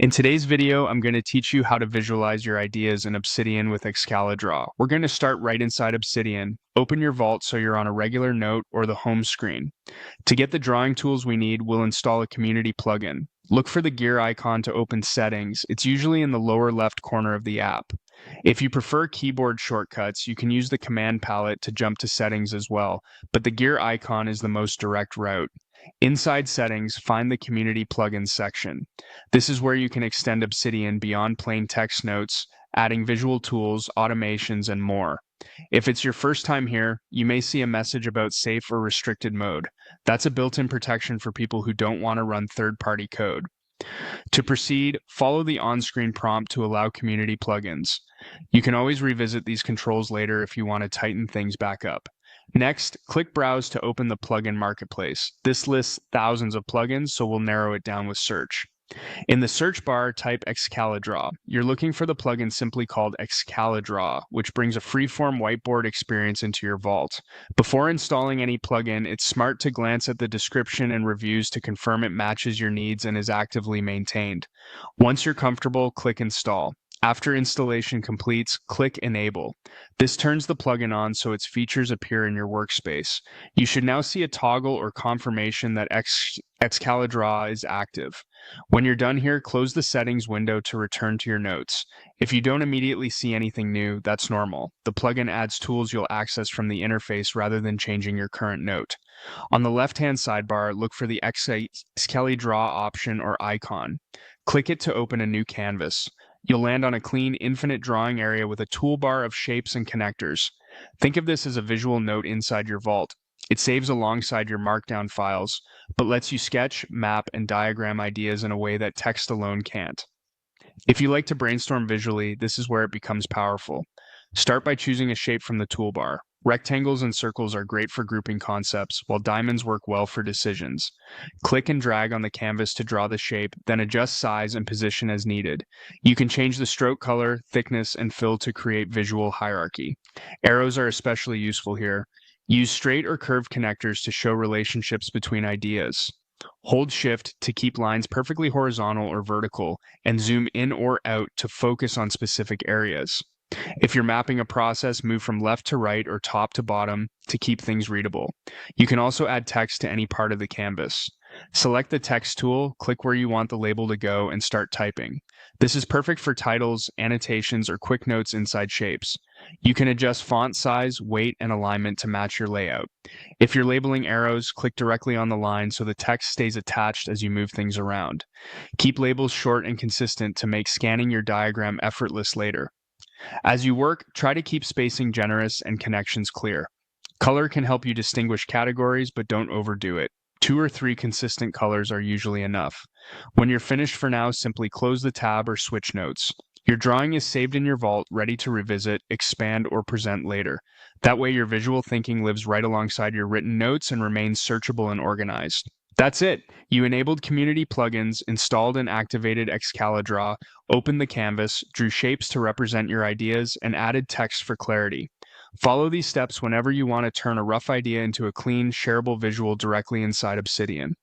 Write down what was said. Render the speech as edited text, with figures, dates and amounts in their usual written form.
In today's video, I'm going to teach you how to visualize your ideas in Obsidian with Excalidraw. We're going to start right inside Obsidian. Open your vault so you're on a regular note or the home screen. To get the drawing tools we need, we'll install a community plugin. Look for the gear icon to open settings. It's usually in the lower left corner of the app. If you prefer keyboard shortcuts, you can use the command palette to jump to settings as well, but the gear icon is the most direct route. Inside settings, find the community plugins section. This is where you can extend Obsidian beyond plain text notes, adding visual tools, automations, and more. If it's your first time here, you may see a message about safe or restricted mode. That's a built-in protection for people who don't want to run third-party code. To proceed, follow the on-screen prompt to allow community plugins. You can always revisit these controls later if you want to tighten things back up. Next, click Browse to open the plugin marketplace. This lists thousands of plugins, so we'll narrow it down with search. In the search bar, type Excalidraw. You're looking for the plugin simply called Excalidraw, which brings a freeform whiteboard experience into your vault. Before installing any plugin, it's smart to glance at the description and reviews to confirm it matches your needs and is actively maintained. Once you're comfortable, click Install. After installation completes, click Enable. This turns the plugin on so its features appear in your workspace. You should now see a toggle or confirmation that Excalidraw is active. When you're done here, close the settings window to return to your notes. If you don't immediately see anything new, that's normal. The plugin adds tools you'll access from the interface rather than changing your current note. On the left-hand sidebar, look for the Excalidraw option or icon. Click it to open a new canvas. You'll land on a clean, infinite drawing area with a toolbar of shapes and connectors. Think of this as a visual note inside your vault. It saves alongside your markdown files, but lets you sketch, map, and diagram ideas in a way that text alone can't. If you like to brainstorm visually, this is where it becomes powerful. Start by choosing a shape from the toolbar. Rectangles and circles are great for grouping concepts, while diamonds work well for decisions. Click and drag on the canvas to draw the shape, then adjust size and position as needed. You can change the stroke color, thickness, and fill to create visual hierarchy. Arrows are especially useful here. Use straight or curved connectors to show relationships between ideas. Hold Shift to keep lines perfectly horizontal or vertical, and zoom in or out to focus on specific areas. If you're mapping a process, move from left to right or top to bottom to keep things readable. You can also add text to any part of the canvas. Select the text tool, click where you want the label to go, and start typing. This is perfect for titles, annotations, or quick notes inside shapes. You can adjust font size, weight, and alignment to match your layout. If you're labeling arrows, click directly on the line so the text stays attached as you move things around. Keep labels short and consistent to make scanning your diagram effortless later. As you work, try to keep spacing generous and connections clear. Color can help you distinguish categories, but don't overdo it. 2 or 3 consistent colors are usually enough. When you're finished for now, simply close the tab or switch notes. Your drawing is saved in your vault, ready to revisit, expand, or present later. That way your visual thinking lives right alongside your written notes and remains searchable and organized. That's it. You enabled community plugins, installed and activated Excalidraw, opened the canvas, drew shapes to represent your ideas, and added text for clarity. Follow these steps whenever you want to turn a rough idea into a clean, shareable visual directly inside Obsidian.